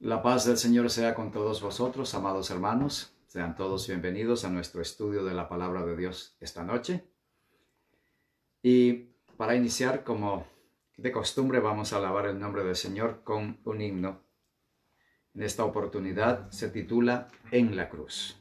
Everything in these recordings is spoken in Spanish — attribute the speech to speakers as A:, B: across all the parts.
A: La paz del Señor sea con todos vosotros, amados hermanos. Sean todos bienvenidos a nuestro estudio de la Palabra de Dios esta noche. Y para iniciar, como de costumbre, vamos a alabar el nombre del Señor con un himno. En esta oportunidad se titula En la cruz.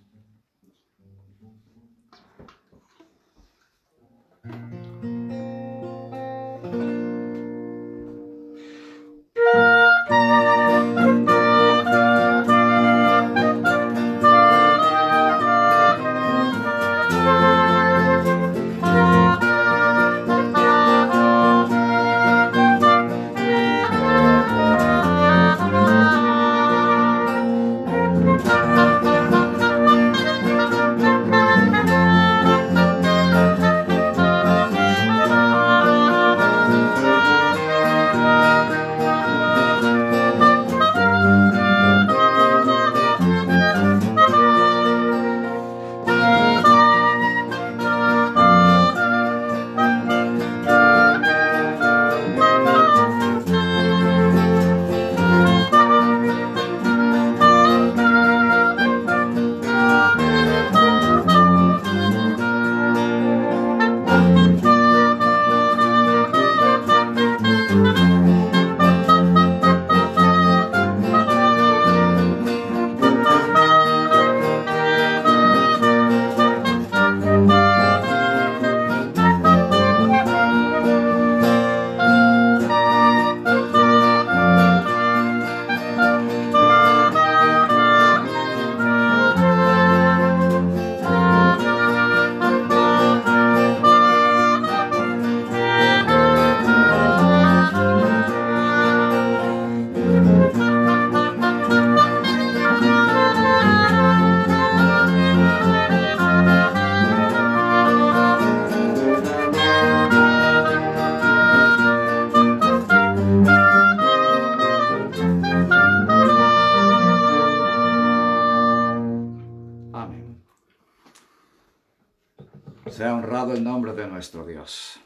A: Sea honrado el nombre de nuestro Dios.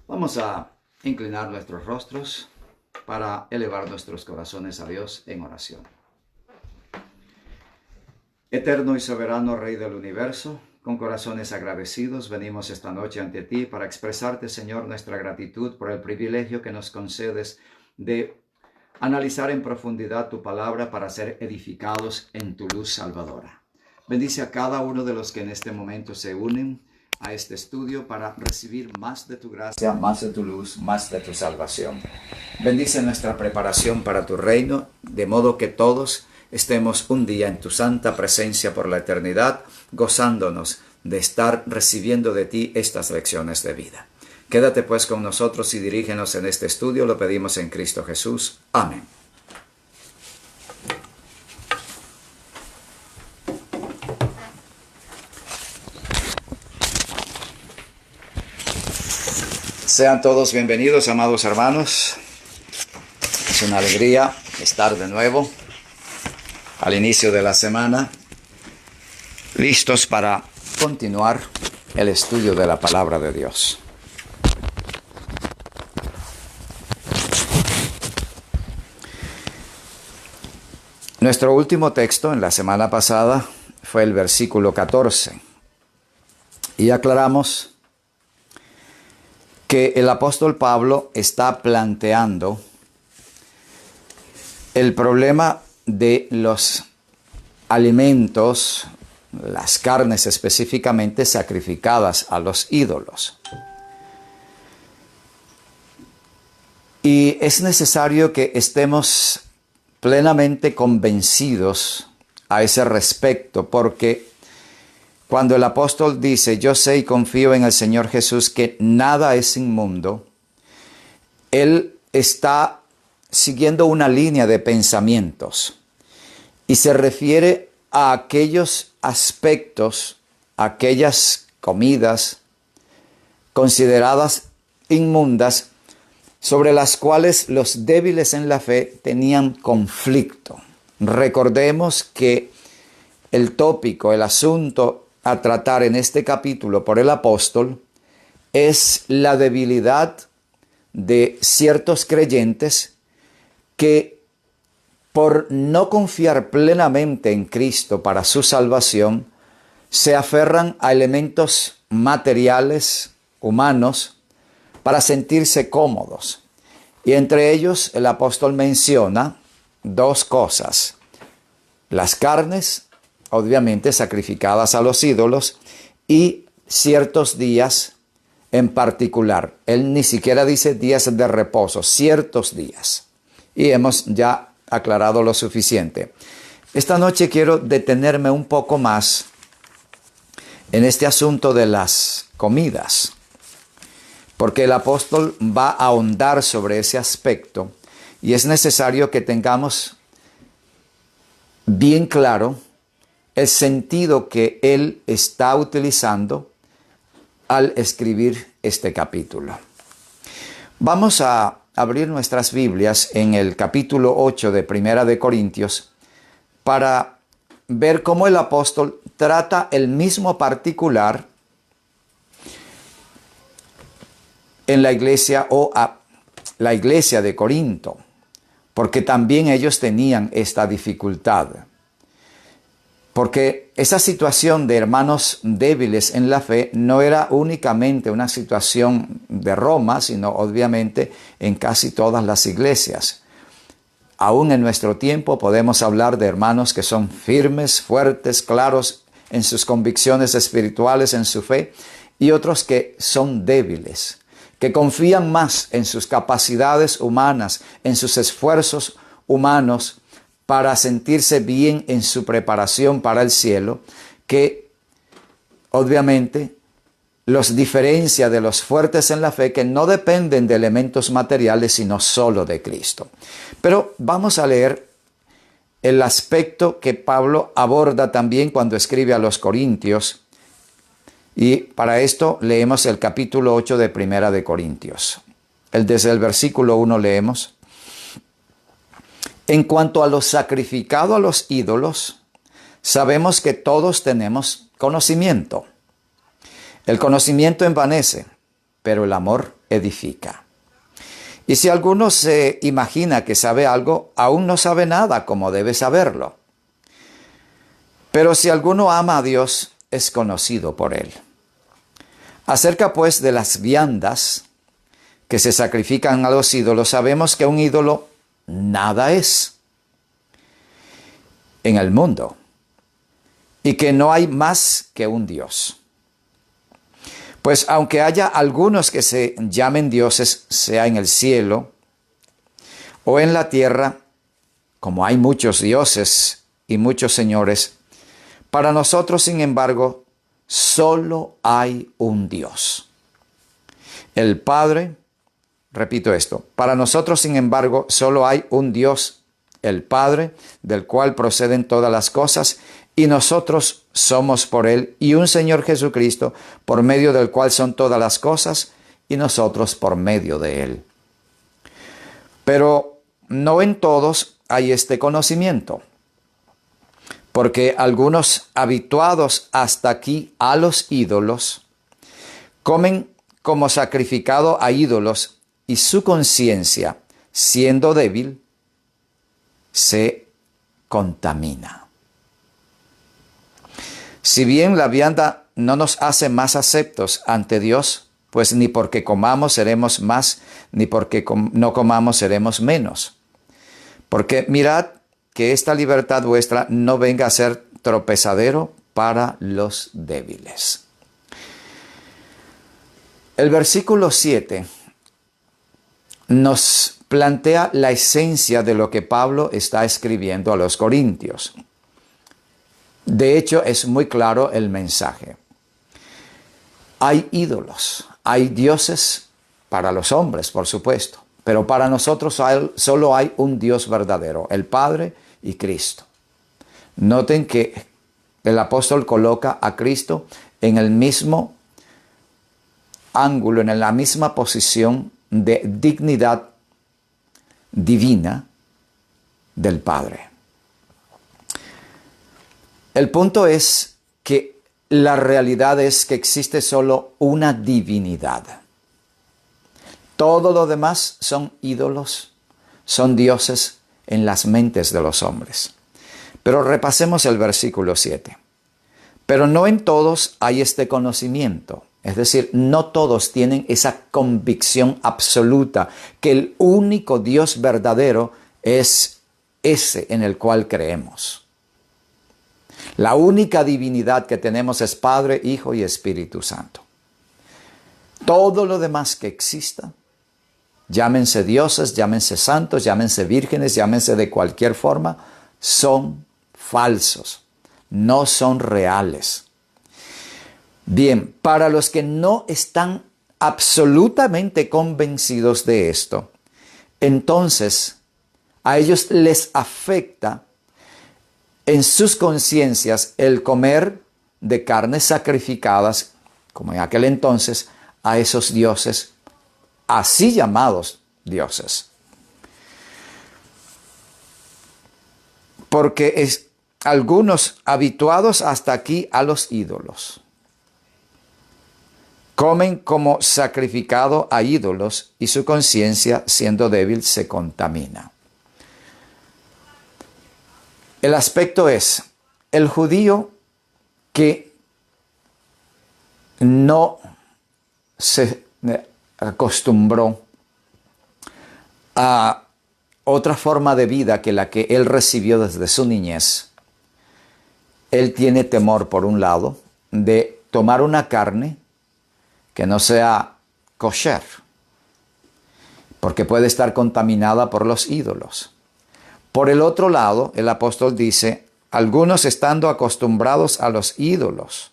A: Vamos a inclinar nuestros rostros para elevar nuestros corazones a Dios en oración. Eterno y soberano Rey del universo, con corazones agradecidos venimos esta noche ante ti para expresarte, Señor, nuestra gratitud por el privilegio que nos concedes de analizar en profundidad tu palabra para ser edificados en tu luz salvadora. Bendice a cada uno de los que en este momento se unen a este estudio para recibir más de tu gracia, más de tu luz, más de tu salvación. Bendice nuestra preparación para tu reino, de modo que todos estemos un día en tu santa presencia por la eternidad, gozándonos de estar recibiendo de ti estas lecciones de vida. Quédate pues con nosotros y dirígenos en este estudio, lo pedimos en Cristo Jesús. Amén. Sean todos bienvenidos, amados hermanos. Es una alegría estar de nuevo al inicio de la semana, listos para continuar el estudio de la palabra de Dios. Nuestro último texto en la semana pasada fue el versículo 14 y aclaramos que el apóstol Pablo está planteando el problema de los alimentos, las carnes específicamente sacrificadas a los ídolos. Y es necesario que estemos plenamente convencidos a ese respecto, porque cuando el apóstol dice, yo sé y confío en el Señor Jesús que nada es inmundo, él está siguiendo una línea de pensamientos y se refiere a aquellos aspectos, aquellas comidas consideradas inmundas sobre las cuales los débiles en la fe tenían conflicto. Recordemos que el tópico, el asunto a tratar en este capítulo por el apóstol es la debilidad de ciertos creyentes que por no confiar plenamente en Cristo para su salvación, se aferran a elementos materiales, humanos, para sentirse cómodos. Y entre ellos el apóstol menciona dos cosas: las carnes, obviamente sacrificadas a los ídolos, y ciertos días en particular. Él ni siquiera dice días de reposo, ciertos días. Y hemos ya aclarado lo suficiente. Esta noche quiero detenerme un poco más en este asunto de las comidas, porque el apóstol va a ahondar sobre ese aspecto y es necesario que tengamos bien claro el sentido que él está utilizando al escribir este capítulo. Vamos a abrir nuestras Biblias en el capítulo 8 de Primera de Corintios para ver cómo el apóstol trata el mismo particular en la iglesia o a la iglesia de Corinto, porque también ellos tenían esta dificultad. Porque esa situación de hermanos débiles en la fe no era únicamente una situación de Roma, sino obviamente en casi todas las iglesias. Aún en nuestro tiempo podemos hablar de hermanos que son firmes, fuertes, claros en sus convicciones espirituales, en su fe, y otros que son débiles, que confían más en sus capacidades humanas, en sus esfuerzos humanos, para sentirse bien en su preparación para el cielo, que obviamente los diferencia de los fuertes en la fe, que no dependen de elementos materiales, sino solo de Cristo. Pero vamos a leer el aspecto que Pablo aborda también cuando escribe a los Corintios, y para esto leemos el capítulo 8 de Primera de Corintios. Desde el versículo 1 leemos: En cuanto a lo sacrificado a los ídolos, sabemos que todos tenemos conocimiento. El conocimiento envanece, pero el amor edifica. Y si alguno se imagina que sabe algo, aún no sabe nada como debe saberlo. Pero si alguno ama a Dios, es conocido por él. Acerca pues de las viandas que se sacrifican a los ídolos, sabemos que un ídolo nada es en el mundo y que no hay más que un Dios. Pues aunque haya algunos que se llamen dioses, sea en el cielo o en la tierra, como hay muchos dioses y muchos señores, para nosotros, sin embargo, solo hay un Dios, el Padre. Repito esto: para nosotros, sin embargo, solo hay un Dios, el Padre, del cual proceden todas las cosas, y nosotros somos por Él, y un Señor Jesucristo, por medio del cual son todas las cosas, y nosotros por medio de Él. Pero no en todos hay este conocimiento, porque algunos, habituados hasta aquí a los ídolos, comen como sacrificado a ídolos, y su conciencia, siendo débil, se contamina. Si bien la vianda no nos hace más aceptos ante Dios, pues ni porque comamos seremos más, ni porque no comamos seremos menos. Porque mirad que esta libertad vuestra no venga a ser tropezadero para los débiles. El versículo 7 nos plantea la esencia de lo que Pablo está escribiendo a los Corintios. De hecho, es muy claro el mensaje. Hay ídolos, hay dioses para los hombres, por supuesto, pero para nosotros solo hay un Dios verdadero, el Padre y Cristo. Noten que el apóstol coloca a Cristo en el mismo ángulo, en la misma posición de dignidad divina del Padre. El punto es que la realidad es que existe solo una divinidad. Todo lo demás son ídolos, son dioses en las mentes de los hombres. Pero repasemos el versículo 7. Pero no en todos hay este conocimiento. Es decir, no todos tienen esa convicción absoluta que el único Dios verdadero es ese en el cual creemos. La única divinidad que tenemos es Padre, Hijo y Espíritu Santo. Todo lo demás que exista, llámense dioses, llámense santos, llámense vírgenes, llámense de cualquier forma, son falsos, no son reales. Bien, para los que no están absolutamente convencidos de esto, entonces a ellos les afecta en sus conciencias el comer de carnes sacrificadas, como en aquel entonces, a esos dioses, así llamados dioses. Porque algunos habituados hasta aquí a los ídolos comen como sacrificado a ídolos y su conciencia, siendo débil, se contamina. El aspecto es, el judío que no se acostumbró a otra forma de vida que la que él recibió desde su niñez, él tiene temor, por un lado, de tomar una carne que no sea kosher, porque puede estar contaminada por los ídolos. Por el otro lado, el apóstol dice, algunos estando acostumbrados a los ídolos,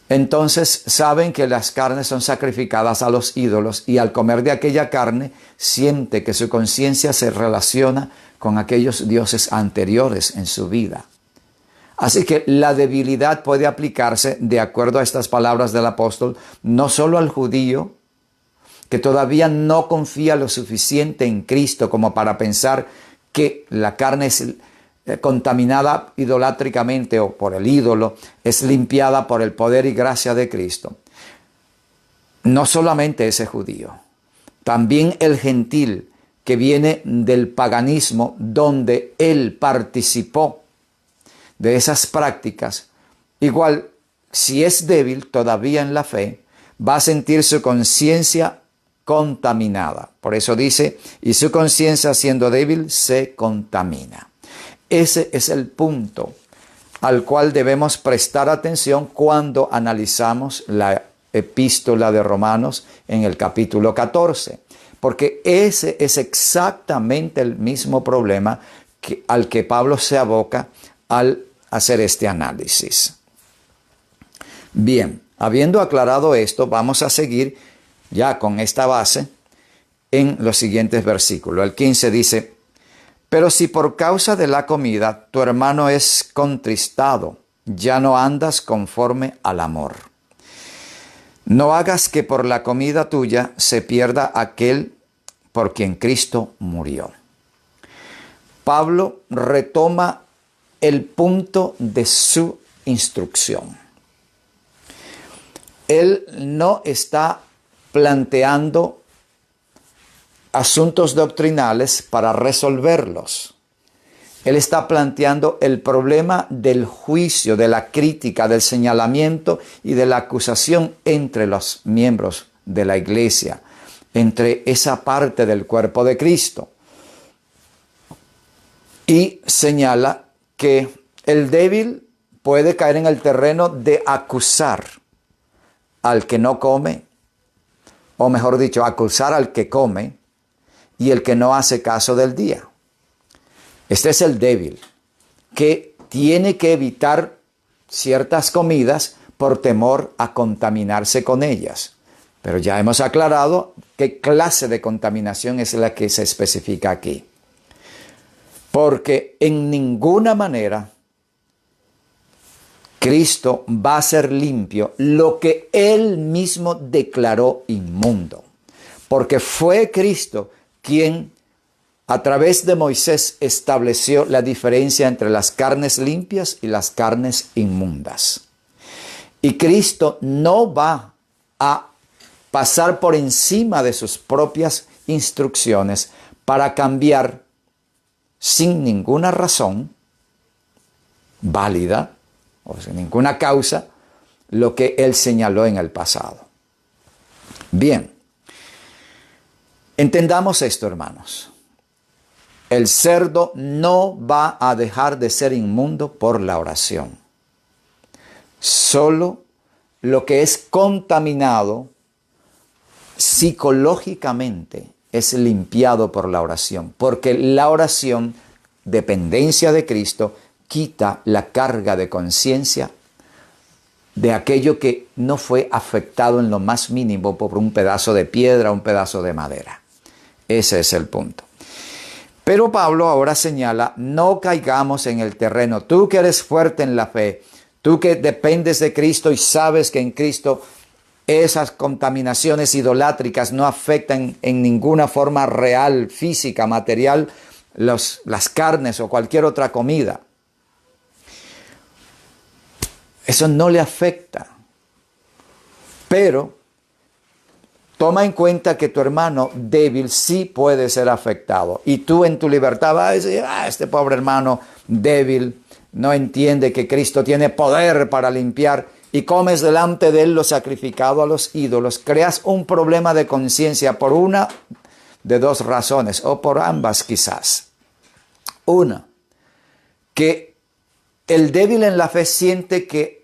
A: entonces saben que las carnes son sacrificadas a los ídolos y al comer de aquella carne siente que su conciencia se relaciona con aquellos dioses anteriores en su vida. Así que la debilidad puede aplicarse, de acuerdo a estas palabras del apóstol, no solo al judío, que todavía no confía lo suficiente en Cristo como para pensar que la carne es contaminada idolátricamente o por el ídolo, es limpiada por el poder y gracia de Cristo. No solamente ese judío, también el gentil que viene del paganismo, donde él participó de esas prácticas, igual, si es débil todavía en la fe, va a sentir su conciencia contaminada. Por eso dice, y su conciencia siendo débil se contamina. Ese es el punto al cual debemos prestar atención cuando analizamos la epístola de Romanos en el capítulo 14, porque ese es exactamente el mismo problema al que Pablo se aboca al hacer este análisis. Bien, habiendo aclarado esto, vamos a seguir ya con esta base en los siguientes versículos. El 15 dice, pero si por causa de la comida tu hermano es contristado, ya no andas conforme al amor. No hagas que por la comida tuya se pierda aquel por quien Cristo murió. Pablo retoma el punto de su instrucción. Él no está planteando asuntos doctrinales para resolverlos. Él está planteando el problema del juicio, de la crítica, del señalamiento y de la acusación entre los miembros de la iglesia, entre esa parte del cuerpo de Cristo. Y señala que el débil puede caer en el terreno de acusar al que no come, o mejor dicho, acusar al que come y el que no hace caso del día. Este es el débil, que tiene que evitar ciertas comidas por temor a contaminarse con ellas. Pero ya hemos aclarado qué clase de contaminación es la que se especifica aquí. Porque en ninguna manera Cristo va a ser limpio lo que Él mismo declaró inmundo. Porque fue Cristo quien a través de Moisés estableció la diferencia entre las carnes limpias y las carnes inmundas. Y Cristo no va a pasar por encima de sus propias instrucciones para cambiar sin ninguna razón válida o sin ninguna causa lo que él señaló en el pasado. Bien, entendamos esto, hermanos. El cerdo no va a dejar de ser inmundo por la oración. Solo lo que es contaminado psicológicamente es limpiado por la oración, porque la oración, dependencia de Cristo, quita la carga de conciencia de aquello que no fue afectado en lo más mínimo por un pedazo de piedra, un pedazo de madera. Ese es el punto. Pero Pablo ahora señala, no caigamos en el terreno. Tú que eres fuerte en la fe, tú que dependes de Cristo y sabes que en Cristo esas contaminaciones idolátricas no afectan en ninguna forma real, física, material, las carnes o cualquier otra comida. Eso no le afecta. Pero toma en cuenta que tu hermano débil sí puede ser afectado. Y tú en tu libertad vas a decir, este pobre hermano débil no entiende que Cristo tiene poder para limpiar, y comes delante de él lo sacrificado a los ídolos. Creas un problema de conciencia por una de dos razones, o por ambas quizás. Una, que el débil en la fe siente que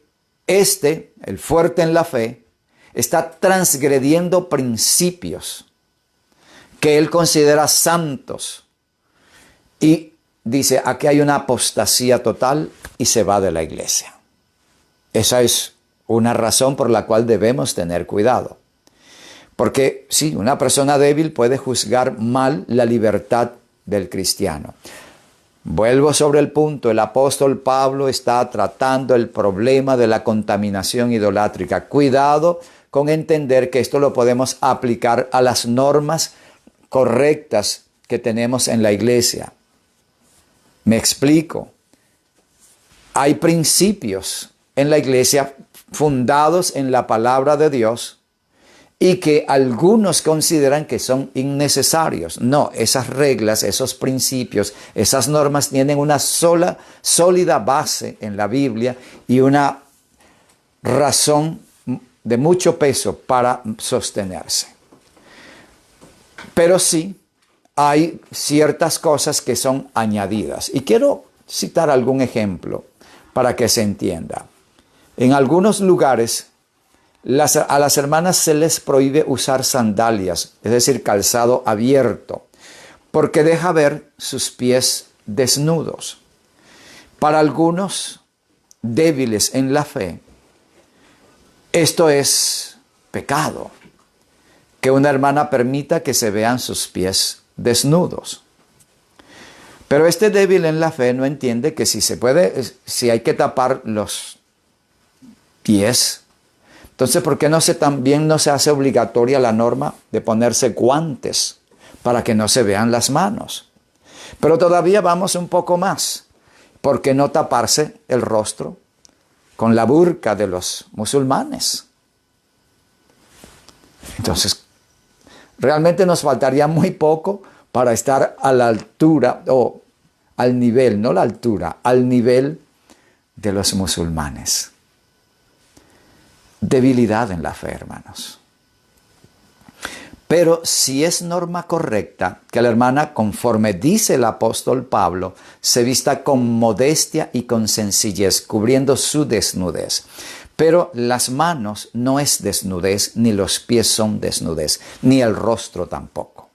A: el fuerte en la fe, está transgrediendo principios que él considera santos. Y dice, aquí hay una apostasía total y se va de la iglesia. Esa es una razón por la cual debemos tener cuidado. Porque sí, una persona débil puede juzgar mal la libertad del cristiano. Vuelvo sobre el punto, el apóstol Pablo está tratando el problema de la contaminación idolátrica. Cuidado con entender que esto lo podemos aplicar a las normas correctas que tenemos en la iglesia. Me explico. Hay principios en la iglesia fundados en la palabra de Dios y que algunos consideran que son innecesarios. No, esas reglas, esos principios, esas normas tienen una sólida base en la Biblia y una razón de mucho peso para sostenerse. Pero sí, hay ciertas cosas que son añadidas. Y quiero citar algún ejemplo para que se entienda. En algunos lugares, a las hermanas se les prohíbe usar sandalias, es decir, calzado abierto, porque deja ver sus pies desnudos. Para algunos débiles en la fe, esto es pecado, que una hermana permita que se vean sus pies desnudos. Pero este débil en la fe no entiende que si hay que tapar los pies, entonces ¿por qué también no se hace obligatoria la norma de ponerse guantes para que no se vean las manos? Pero todavía vamos un poco más. ¿Por qué no taparse el rostro con la burka de los musulmanes? Entonces, realmente nos faltaría muy poco para estar a la altura o al nivel, no la altura, al nivel de los musulmanes. Debilidad en la fe, hermanos. Pero si es norma correcta que la hermana, conforme dice el apóstol Pablo, se vista con modestia y con sencillez, cubriendo su desnudez. Pero las manos no es desnudez, ni los pies son desnudez, ni el rostro tampoco.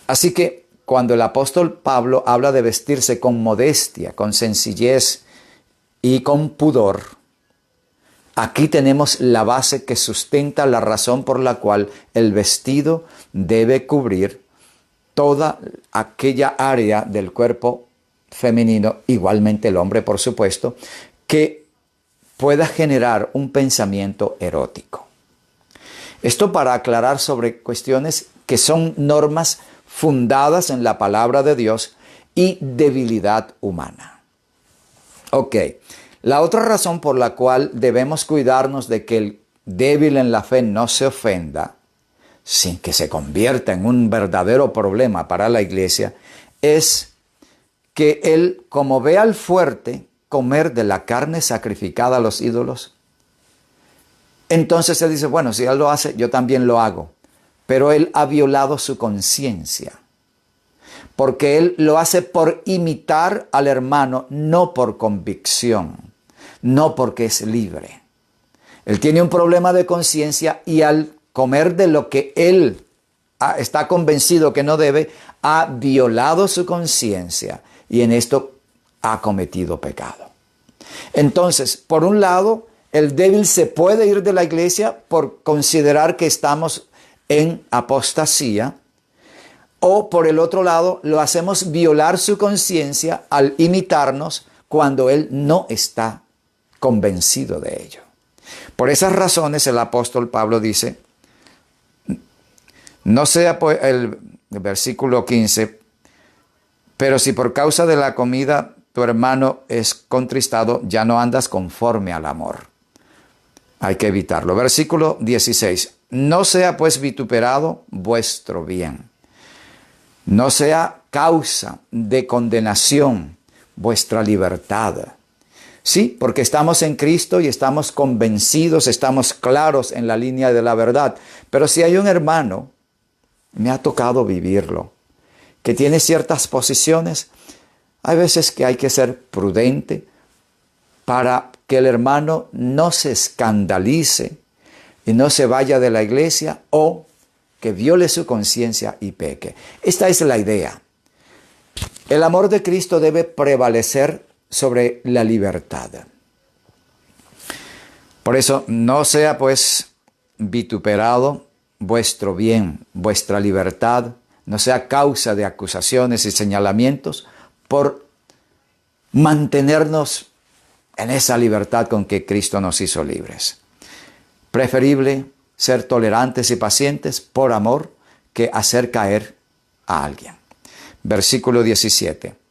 A: Así que cuando el apóstol Pablo habla de vestirse con modestia, con sencillez y con pudor, aquí tenemos la base que sustenta la razón por la cual el vestido debe cubrir toda aquella área del cuerpo femenino, igualmente el hombre, por supuesto, que pueda generar un pensamiento erótico. Esto para aclarar sobre cuestiones que son normas fundadas en la palabra de Dios y debilidad humana. Ok. La otra razón por la cual debemos cuidarnos de que el débil en la fe no se ofenda sin que se convierta en un verdadero problema para la iglesia, es que él, como ve al fuerte comer de la carne sacrificada a los ídolos, entonces él dice, bueno, si él lo hace, yo también lo hago. Pero él ha violado su conciencia, porque él lo hace por imitar al hermano, no por convicción, no porque es libre. Él tiene un problema de conciencia y al comer de lo que él está convencido que no debe, ha violado su conciencia y en esto ha cometido pecado. Entonces, por un lado, el débil se puede ir de la iglesia por considerar que estamos en apostasía, o por el otro lado, lo hacemos violar su conciencia al imitarnos cuando él no está convencido de ello. Por esas razones el apóstol Pablo dice, no sea pues, el versículo 15, pero si por causa de la comida tu hermano es contristado, ya no andas conforme al amor. Hay que evitarlo. Versículo 16. No sea pues vituperado vuestro bien. No sea causa de condenación vuestra libertad. Sí, porque estamos en Cristo y estamos convencidos, estamos claros en la línea de la verdad. Pero si hay un hermano, me ha tocado vivirlo, que tiene ciertas posiciones, hay veces que hay que ser prudente para que el hermano no se escandalice y no se vaya de la iglesia o que viole su conciencia y peque. Esta es la idea. El amor de Cristo debe prevalecer sobre la libertad. Por eso, no sea pues vituperado vuestro bien, vuestra libertad, no sea causa de acusaciones y señalamientos por mantenernos en esa libertad con que Cristo nos hizo libres. Preferible ser tolerantes y pacientes por amor que hacer caer a alguien. Versículo 17.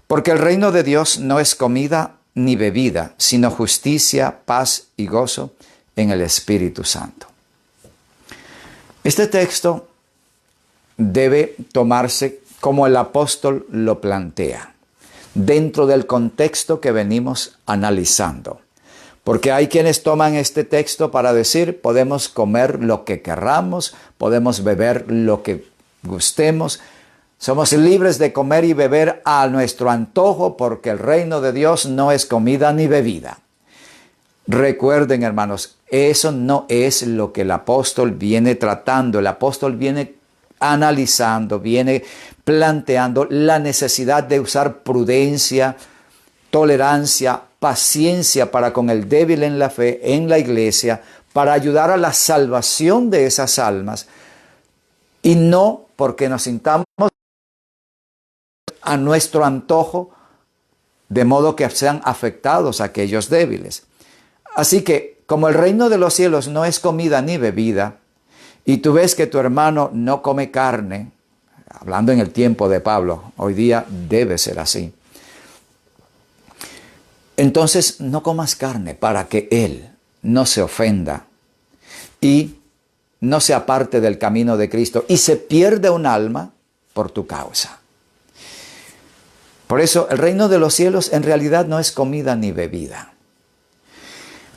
A: Porque el reino de Dios no es comida ni bebida, sino justicia, paz y gozo en el Espíritu Santo. Este texto debe tomarse como el apóstol lo plantea, dentro del contexto que venimos analizando. Porque hay quienes toman este texto para decir, podemos comer lo que querramos, podemos beber lo que gustemos, somos libres de comer y beber a nuestro antojo porque el reino de Dios no es comida ni bebida. Recuerden, hermanos, eso no es lo que el apóstol viene tratando. El apóstol viene analizando, viene planteando la necesidad de usar prudencia, tolerancia, paciencia para con el débil en la fe, en la iglesia, para ayudar a la salvación de esas almas y no porque nos sintamos a nuestro antojo, de modo que sean afectados aquellos débiles. Así que, como el reino de los cielos no es comida ni bebida, y tú ves que tu hermano no come carne, hablando en el tiempo de Pablo, hoy día debe ser así. Entonces no comas carne para que él no se ofenda y no se aparte del camino de Cristo y se pierde un alma por tu causa. Por eso el reino de los cielos en realidad no es comida ni bebida.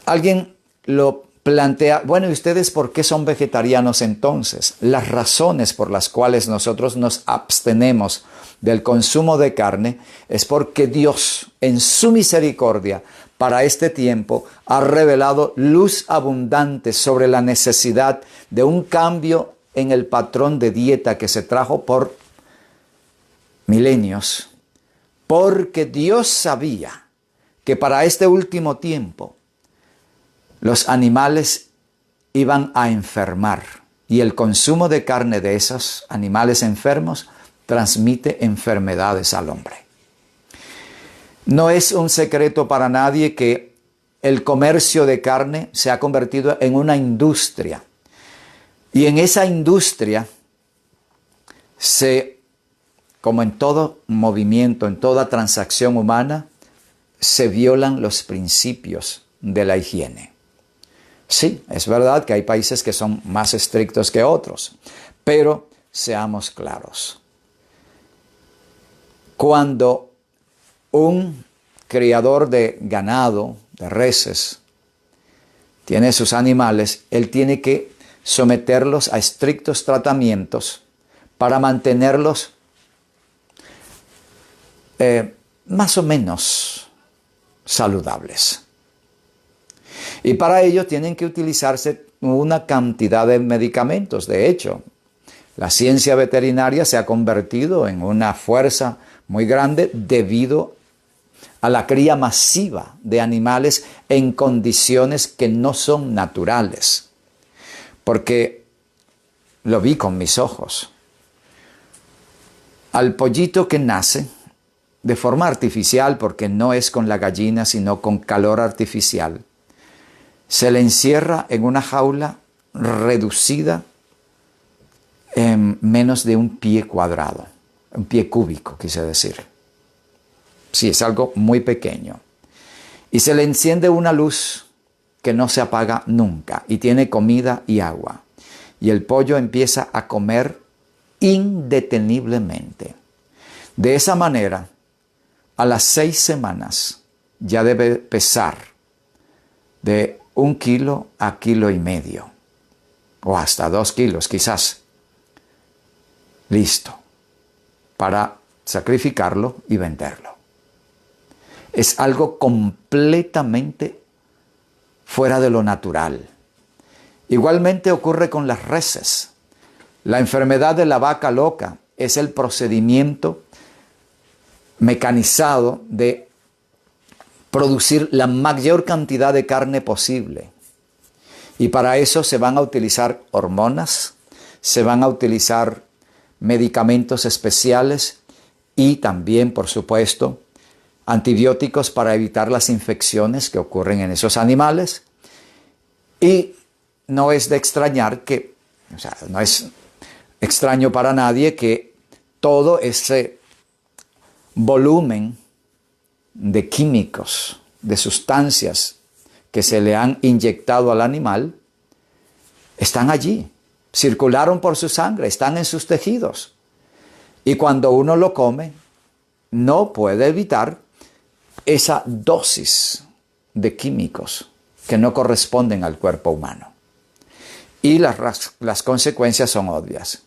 A: Alguien lo plantea, bueno, ¿y ustedes por qué son vegetarianos entonces? Las razones por las cuales nosotros nos abstenemos del consumo de carne es porque Dios, en su misericordia, para este tiempo, ha revelado luz abundante sobre la necesidad de un cambio en el patrón de dieta que se trajo por milenios, porque Dios sabía que para este último tiempo los animales iban a enfermar y el consumo de carne de esos animales enfermos transmite enfermedades al hombre. No es un secreto para nadie que el comercio de carne se ha convertido en una industria. Y en esa industria como en todo movimiento, en toda transacción humana, se violan los principios de la higiene. Sí, es verdad que hay países que son más estrictos que otros, pero seamos claros. Cuando un criador de ganado, de reses, tiene sus animales, él tiene que someterlos a estrictos tratamientos para mantenerlos más o menos saludables. Y para ello tienen que utilizarse una cantidad de medicamentos. De hecho, la ciencia veterinaria se ha convertido en una fuerza muy grande debido a la cría masiva de animales en condiciones que no son naturales. Porque lo vi con mis ojos. Al pollito que nace de forma artificial, porque no es con la gallina, sino con calor artificial, se le encierra en una jaula reducida en menos de un pie cuadrado, un pie cúbico, quise decir. Sí, es algo muy pequeño. Y se le enciende una luz que no se apaga nunca y tiene comida y agua. Y el pollo empieza a comer indeteniblemente. De esa manera, a las 6 semanas ya debe pesar de 1 kilo a 1,5 kilos, o hasta 2 kilos quizás. Listo, para sacrificarlo y venderlo. Es algo completamente fuera de lo natural. Igualmente ocurre con las reses. La enfermedad de la vaca loca es el procedimiento mecanizado de producir la mayor cantidad de carne posible. Y para eso se van a utilizar hormonas, se van a utilizar medicamentos especiales y también, por supuesto, antibióticos para evitar las infecciones que ocurren en esos animales. Y no es de extrañar que, no es extraño para nadie que todo ese volumen de químicos, de sustancias que se le han inyectado al animal, están allí, circularon por su sangre, están en sus tejidos. Y cuando uno lo come, no puede evitar esa dosis de químicos que no corresponden al cuerpo humano. Y las consecuencias son obvias: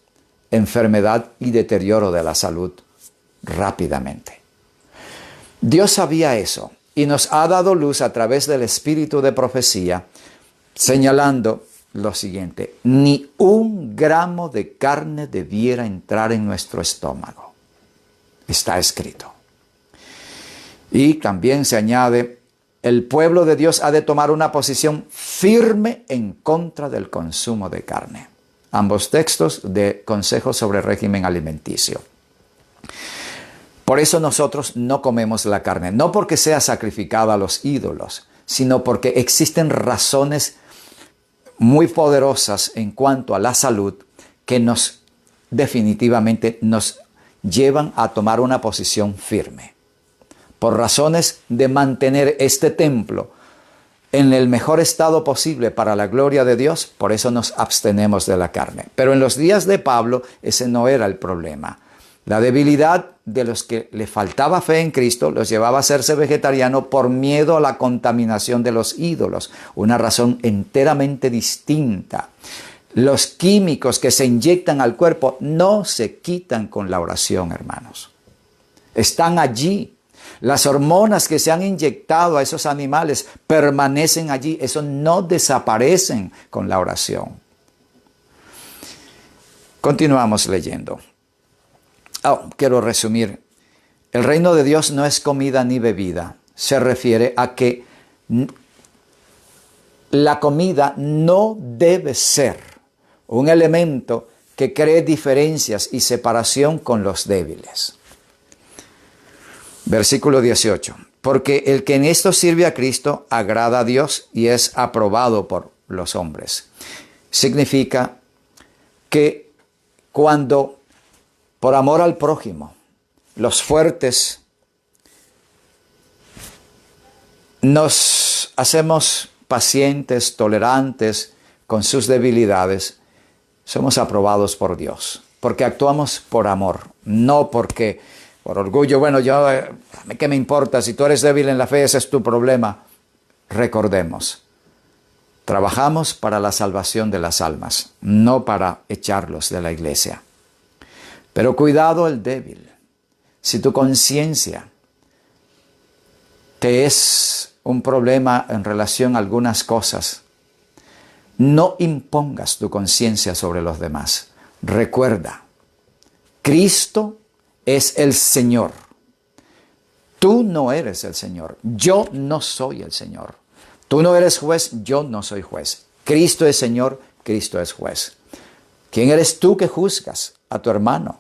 A: enfermedad y deterioro de la salud rápidamente. Dios sabía eso y nos ha dado luz a través del espíritu de profecía, señalando lo siguiente: ni 1 gramo de carne debiera entrar en nuestro estómago. Está escrito. Y también se añade: el pueblo de Dios ha de tomar una posición firme en contra del consumo de carne. Ambos textos de consejos sobre régimen alimenticio. Por eso nosotros no comemos la carne, no porque sea sacrificada a los ídolos, sino porque existen razones muy poderosas en cuanto a la salud que definitivamente nos llevan a tomar una posición firme. Por razones de mantener este templo en el mejor estado posible para la gloria de Dios, por eso nos abstenemos de la carne. Pero en los días de Pablo ese no era el problema. La debilidad de los que le faltaba fe en Cristo los llevaba a hacerse vegetariano por miedo a la contaminación de los ídolos. Una razón enteramente distinta. Los químicos que se inyectan al cuerpo no se quitan con la oración, hermanos. Están allí. Las hormonas que se han inyectado a esos animales permanecen allí. Eso no desaparecen con la oración. Continuamos leyendo. Quiero resumir. El reino de Dios no es comida ni bebida. Se refiere a que la comida no debe ser un elemento que cree diferencias y separación con los débiles. Versículo 18. Porque el que en esto sirve a Cristo agrada a Dios y es aprobado por los hombres. Significa que cuando, por amor al prójimo, los fuertes nos hacemos pacientes, tolerantes con sus debilidades, somos aprobados por Dios, porque actuamos por amor, no porque por orgullo. Bueno, yo, ¿qué me importa? Si tú eres débil en la fe, ese es tu problema. Recordemos, trabajamos para la salvación de las almas, no para echarlos de la iglesia. Pero cuidado el débil. Si tu conciencia te es un problema en relación a algunas cosas, no impongas tu conciencia sobre los demás. Recuerda, Cristo es el Señor. Tú no eres el Señor. Yo no soy el Señor. Tú no eres juez, yo no soy juez. Cristo es Señor, Cristo es juez. ¿Quién eres tú que juzgas a tu hermano?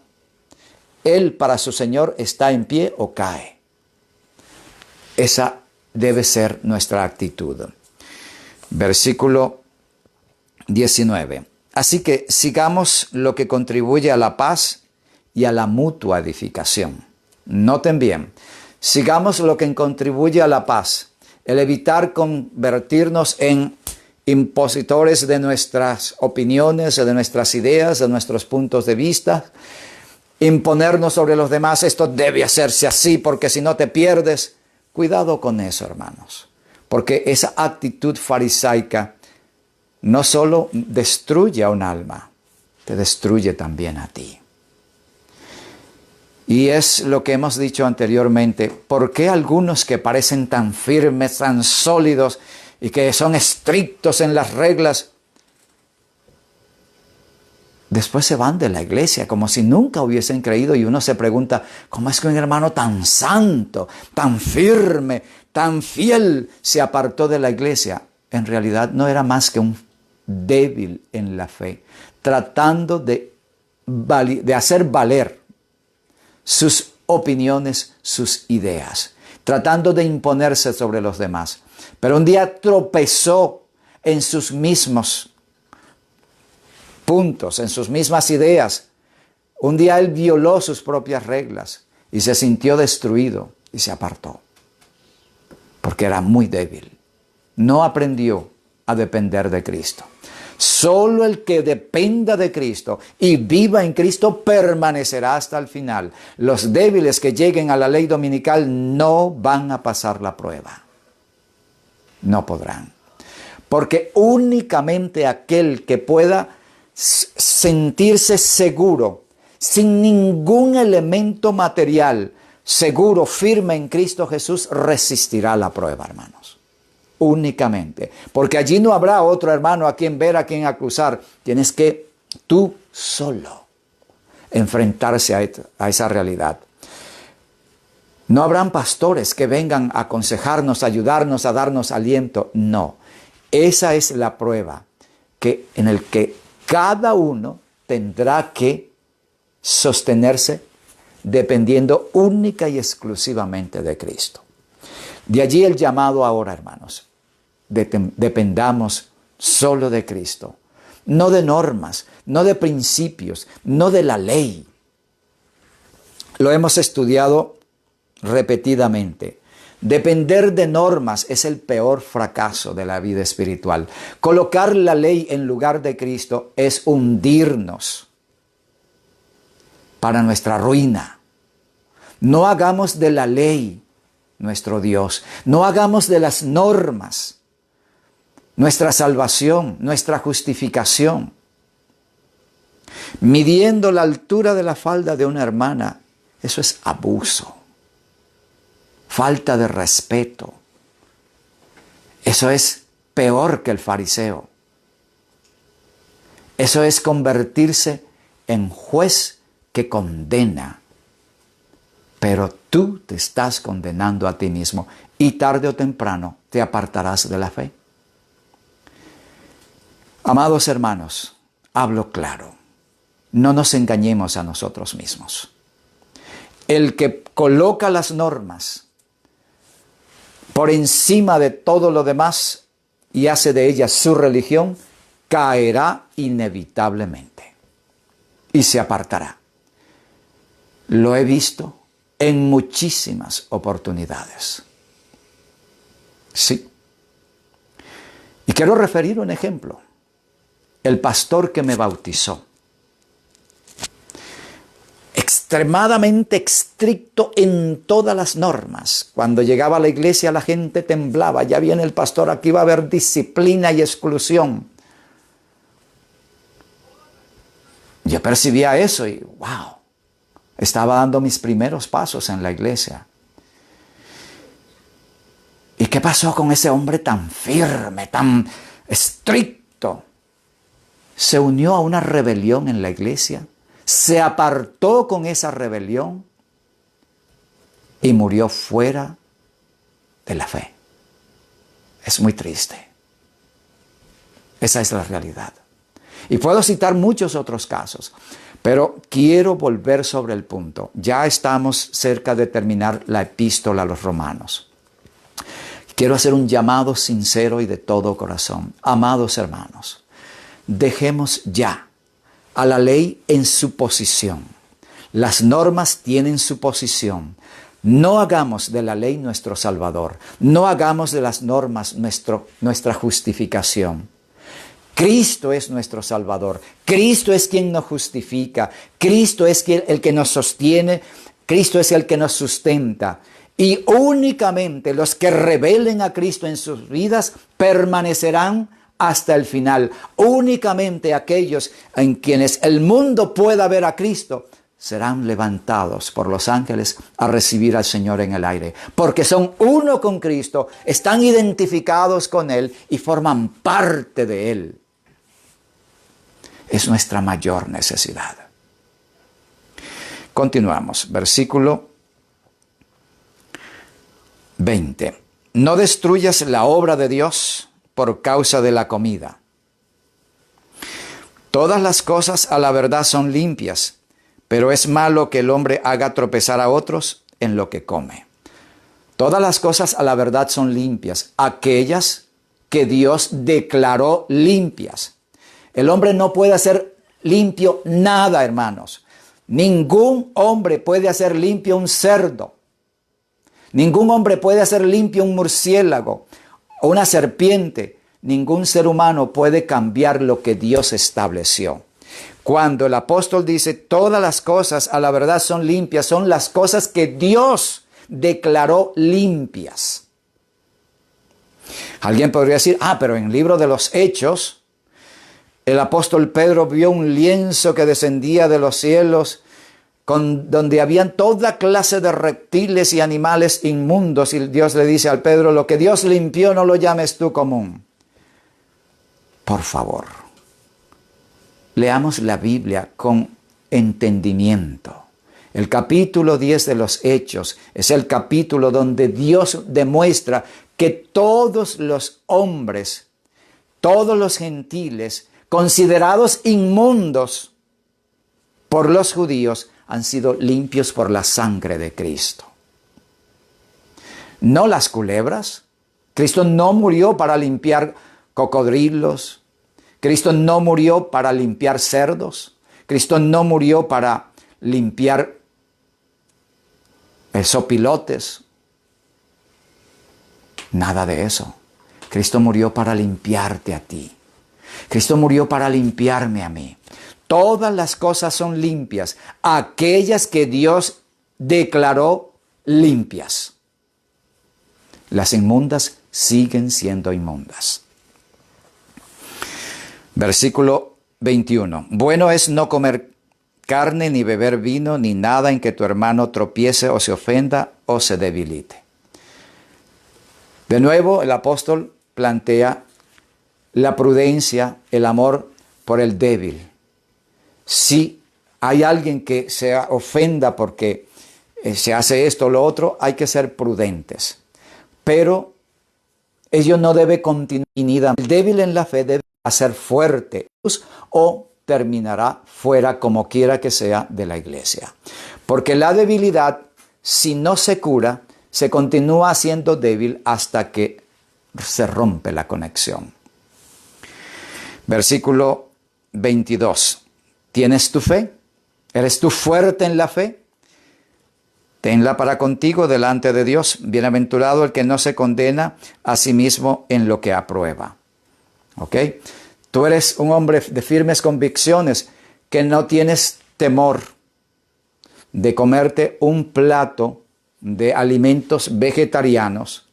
A: Él para su Señor está en pie o cae. Esa debe ser nuestra actitud. Versículo 19. Así que sigamos lo que contribuye a la paz y a la mutua edificación. Noten bien, sigamos lo que contribuye a la paz. El evitar convertirnos en impositores de nuestras opiniones, de nuestras ideas, de nuestros puntos de vista. Imponernos sobre los demás, esto debe hacerse así porque si no te pierdes. Cuidado con eso, hermanos, porque esa actitud farisaica no solo destruye a un alma, te destruye también a ti. Y es lo que hemos dicho anteriormente, ¿por qué algunos que parecen tan firmes, tan sólidos y que son estrictos en las reglas, después se van de la iglesia como si nunca hubiesen creído? Y uno se pregunta, ¿cómo es que un hermano tan santo, tan firme, tan fiel se apartó de la iglesia? En realidad no era más que un débil en la fe, tratando de hacer valer sus opiniones, sus ideas, tratando de imponerse sobre los demás. Pero un día tropezó en sus mismos puntos, en sus mismas ideas. Un día él violó sus propias reglas y se sintió destruido y se apartó, porque era muy débil. No aprendió a depender de Cristo. Solo el que dependa de Cristo y viva en Cristo permanecerá hasta el final. Los débiles que lleguen a la ley dominical no van a pasar la prueba. No podrán. Porque únicamente aquel que pueda sentirse seguro, sin ningún elemento material, seguro, firme en Cristo Jesús, resistirá la prueba, hermanos. Únicamente. Porque allí no habrá otro hermano a quien ver, a quien acusar. Tienes que tú solo enfrentarse a esa realidad. No habrán pastores que vengan a aconsejarnos, a ayudarnos, a darnos aliento. No. Esa es la prueba en el que cada uno tendrá que sostenerse dependiendo única y exclusivamente de Cristo. De allí el llamado ahora, hermanos. Dependamos solo de Cristo. No de normas, no de principios, no de la ley. Lo hemos estudiado repetidamente. Depender de normas es el peor fracaso de la vida espiritual. Colocar la ley en lugar de Cristo es hundirnos para nuestra ruina. No hagamos de la ley nuestro Dios. No hagamos de las normas nuestra salvación, nuestra justificación. Midiendo la altura de la falda de una hermana, eso es abuso. Falta de respeto. Eso es peor que el fariseo. Eso es convertirse en juez que condena. Pero tú te estás condenando a ti mismo y tarde o temprano te apartarás de la fe. Amados hermanos, hablo claro. No nos engañemos a nosotros mismos. El que coloca las normas por encima de todo lo demás y hace de ellas su religión, caerá inevitablemente y se apartará. Lo he visto en muchísimas oportunidades. Sí. Y quiero referir un ejemplo. El pastor que me bautizó. Extremadamente estricto en todas las normas. Cuando llegaba a la iglesia la gente temblaba. Ya viene el pastor, aquí va a haber disciplina y exclusión. Yo percibía eso y wow, estaba dando mis primeros pasos en la iglesia. ¿Y qué pasó con ese hombre tan firme, tan estricto? Se unió a una rebelión en la iglesia, se apartó con esa rebelión y murió fuera de la fe. Es muy triste. Esa es la realidad. Y puedo citar muchos otros casos, pero quiero volver sobre el punto. Ya estamos cerca de terminar la epístola a los Romanos. Quiero hacer un llamado sincero y de todo corazón. Amados hermanos, dejemos ya a la ley en su posición. Las normas tienen su posición. No hagamos de la ley nuestro Salvador. No hagamos de las normas nuestra justificación. Cristo es nuestro Salvador. Cristo es quien nos justifica. Cristo es el que nos sostiene. Cristo es el que nos sustenta. Y únicamente los que revelen a Cristo en sus vidas permanecerán hasta el final. Únicamente aquellos en quienes el mundo pueda ver a Cristo serán levantados por los ángeles a recibir al Señor en el aire. Porque son uno con Cristo, están identificados con Él y forman parte de Él. Es nuestra mayor necesidad. Continuamos. Versículo 20. No destruyas la obra de Dios por causa de la comida. Todas las cosas a la verdad son limpias, pero es malo que el hombre haga tropezar a otros en lo que come. Todas las cosas a la verdad son limpias, aquellas que Dios declaró limpias. El hombre no puede hacer limpio nada, hermanos. Ningún hombre puede hacer limpio un cerdo. Ningún hombre puede hacer limpio un murciélago o una serpiente. Ningún ser humano puede cambiar lo que Dios estableció. Cuando el apóstol dice todas las cosas a la verdad son limpias, son las cosas que Dios declaró limpias. Alguien podría decir, pero en el libro de los Hechos, el apóstol Pedro vio un lienzo que descendía de los cielos, donde habían toda clase de reptiles y animales inmundos, y Dios le dice al Pedro, lo que Dios limpió no lo llames tú común. Por favor, leamos la Biblia con entendimiento. El capítulo 10 de los Hechos es el capítulo donde Dios demuestra que todos los hombres, todos los gentiles, considerados inmundos por los judíos, han sido limpios por la sangre de Cristo. No las culebras. Cristo no murió para limpiar cocodrilos. Cristo no murió para limpiar cerdos. Cristo no murió para limpiar sopilotes. Nada de eso. Cristo murió para limpiarte a ti. Cristo murió para limpiarme a mí. Todas las cosas son limpias, aquellas que Dios declaró limpias. Las inmundas siguen siendo inmundas. Versículo 21. Bueno es no comer carne, ni beber vino, ni nada en que tu hermano tropiece o se ofenda o se debilite. De nuevo, el apóstol plantea la prudencia, el amor por el débil. Si hay alguien que se ofenda porque se hace esto o lo otro, hay que ser prudentes. Pero ello no debe continuar. El débil en la fe debe ser fuerte o terminará fuera como quiera que sea de la iglesia. Porque la debilidad, si no se cura, se continúa siendo débil hasta que se rompe la conexión. Versículo 22. ¿Tienes tu fe? ¿Eres tú fuerte en la fe? Tenla para contigo delante de Dios. Bienaventurado el que no se condena a sí mismo en lo que aprueba. ¿Ok? Tú eres un hombre de firmes convicciones que no tienes temor de comerte un plato de alimentos vegetarianos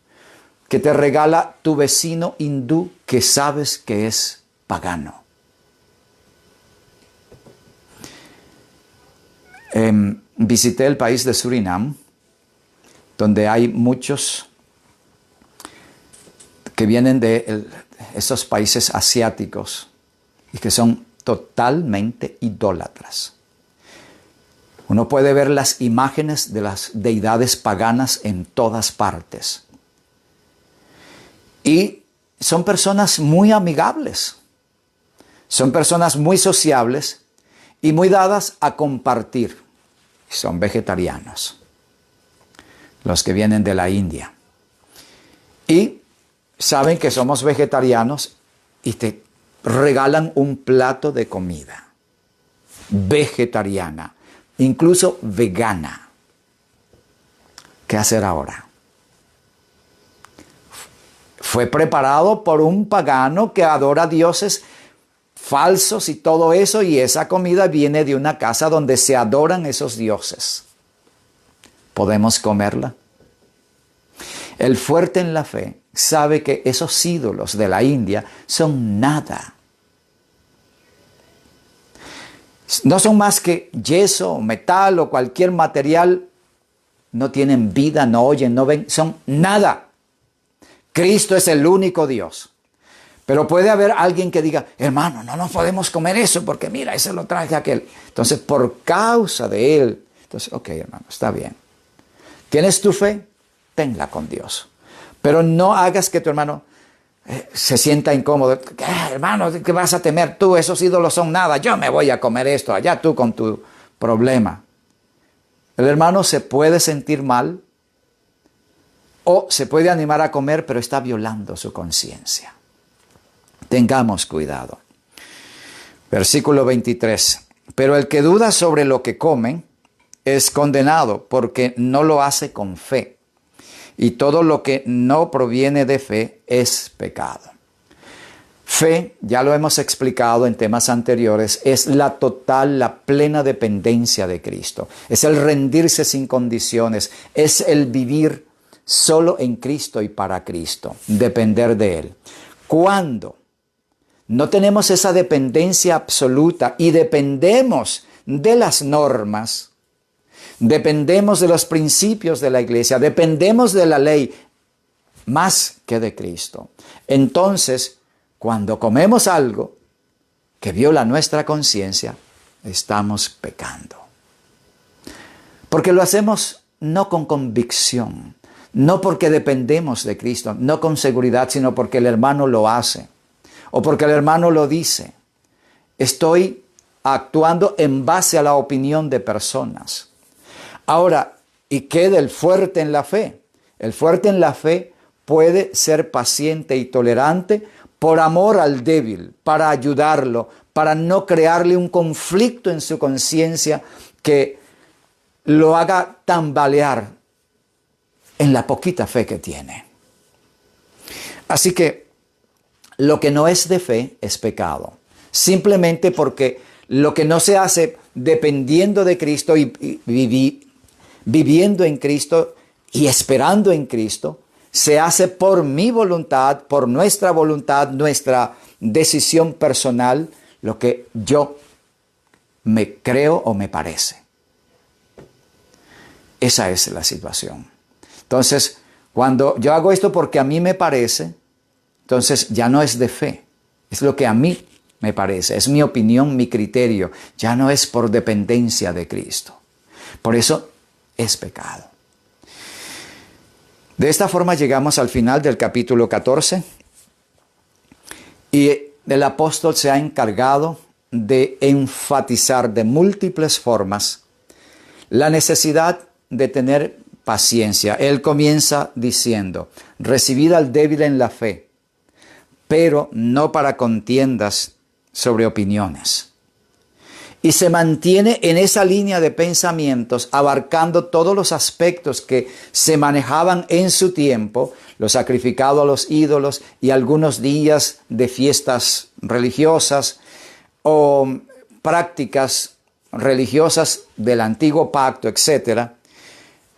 A: que te regala tu vecino hindú que sabes que es pagano. Visité el país de Surinam, donde hay muchos que vienen de esos países asiáticos y que son totalmente idólatras. Uno puede ver las imágenes de las deidades paganas en todas partes. Y son personas muy amigables, son personas muy sociables y muy dadas a compartir. Son vegetarianos, los que vienen de la India. Y saben que somos vegetarianos y te regalan un plato de comida vegetariana, incluso vegana. ¿Qué hacer ahora? Fue preparado por un pagano que adora dioses falsos y todo eso, y esa comida viene de una casa donde se adoran esos dioses. ¿Podemos comerla? El fuerte en la fe sabe que esos ídolos de la India son nada. No son más que yeso, metal o cualquier material. No tienen vida, no oyen, no ven, son nada. Cristo es el único Dios. Pero puede haber alguien que diga, hermano, no nos podemos comer eso porque mira, ese lo traje aquel. Entonces, por causa de él, entonces, ok, hermano, está bien. ¿Tienes tu fe? Tenla con Dios. Pero no hagas que tu hermano se sienta incómodo. Hermano, ¿qué vas a temer tú? Esos ídolos son nada. Yo me voy a comer esto. Allá tú con tu problema. El hermano se puede sentir mal o se puede animar a comer, pero está violando su conciencia. Tengamos cuidado. Versículo 23. Pero el que duda sobre lo que comen es condenado porque no lo hace con fe. Y todo lo que no proviene de fe es pecado. Fe, ya lo hemos explicado en temas anteriores, es la total, la plena dependencia de Cristo. Es el rendirse sin condiciones. Es el vivir solo en Cristo y para Cristo. Depender de Él. Cuando no tenemos esa dependencia absoluta y dependemos de las normas, dependemos de los principios de la iglesia, dependemos de la ley más que de Cristo. Entonces, cuando comemos algo que viola nuestra conciencia, estamos pecando. Porque lo hacemos no con convicción, no porque dependemos de Cristo, no con seguridad, sino porque el hermano lo hace. O porque el hermano lo dice. Estoy actuando en base a la opinión de personas. Ahora, ¿y qué del fuerte en la fe? El fuerte en la fe puede ser paciente y tolerante por amor al débil, para ayudarlo, para no crearle un conflicto en su conciencia que lo haga tambalear en la poquita fe que tiene. Así que lo que no es de fe es pecado. Simplemente porque lo que no se hace dependiendo de Cristo y viviendo en Cristo y esperando en Cristo, se hace por mi voluntad, por nuestra voluntad, nuestra decisión personal, lo que yo me creo o me parece. Esa es la situación. Entonces, cuando yo hago esto porque a mí me parece, entonces ya no es de fe, es lo que a mí me parece, es mi opinión, mi criterio, ya no es por dependencia de Cristo. Por eso es pecado. De esta forma llegamos al final del capítulo 14 y el apóstol se ha encargado de enfatizar de múltiples formas la necesidad de tener paciencia. Él comienza diciendo, recibid al débil en la fe, pero no para contiendas sobre opiniones. y se mantiene en esa línea de pensamientos, abarcando todos los aspectos que se manejaban en su tiempo, lo sacrificado a los ídolos y algunos días de fiestas religiosas o prácticas religiosas del antiguo pacto, etc.,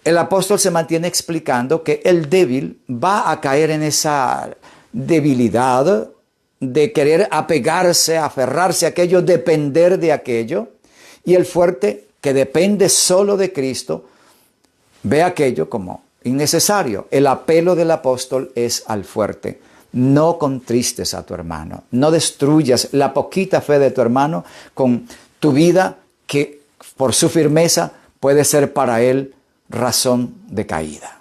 A: el apóstol se mantiene explicando que el débil va a caer en esa debilidad de querer apegarse, aferrarse a aquello, depender de aquello, y el fuerte, que depende solo de Cristo, ve aquello como innecesario. El apelo del apóstol es al fuerte. No contristes a tu hermano, no destruyas la poquita fe de tu hermano con tu vida que por su firmeza puede ser para él razón de caída.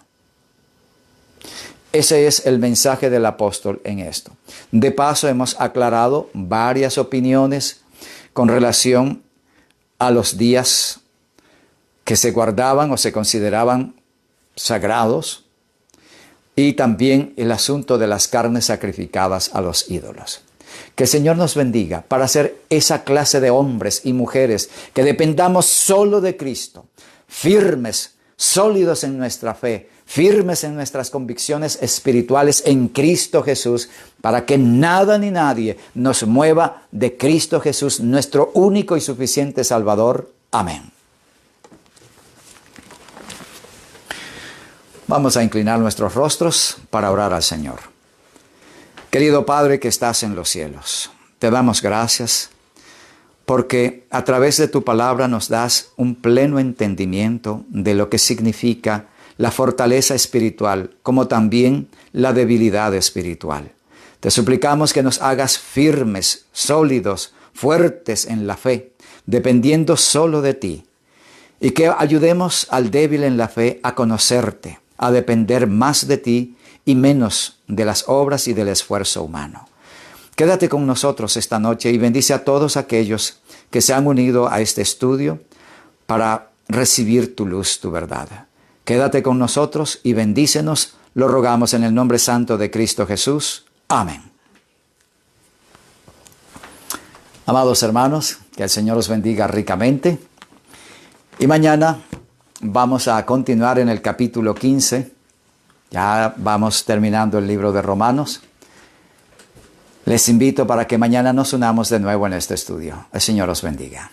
A: Ese es el mensaje del apóstol en esto. De paso, hemos aclarado varias opiniones con relación a los días que se guardaban o se consideraban sagrados, y también el asunto de las carnes sacrificadas a los ídolos. Que el Señor nos bendiga para ser esa clase de hombres y mujeres que dependamos solo de Cristo, firmes, sólidos en nuestra fe, firmes en nuestras convicciones espirituales en Cristo Jesús, para que nada ni nadie nos mueva de Cristo Jesús, nuestro único y suficiente Salvador. Amén. Vamos a inclinar nuestros rostros para orar al Señor. Querido Padre que estás en los cielos, te damos gracias porque a través de tu palabra nos das un pleno entendimiento de lo que significa la fortaleza espiritual, como también la debilidad espiritual. Te suplicamos que nos hagas firmes, sólidos, fuertes en la fe, dependiendo solo de ti, y que ayudemos al débil en la fe a conocerte, a depender más de ti y menos de las obras y del esfuerzo humano. Quédate con nosotros esta noche y bendice a todos aquellos que se han unido a este estudio para recibir tu luz, tu verdad. Quédate con nosotros y bendícenos, lo rogamos en el nombre santo de Cristo Jesús. Amén. Amados hermanos, que el Señor os bendiga ricamente. Y mañana vamos a continuar en el capítulo 15. Ya vamos terminando el libro de Romanos. Les invito para que mañana nos unamos de nuevo en este estudio. El Señor os bendiga.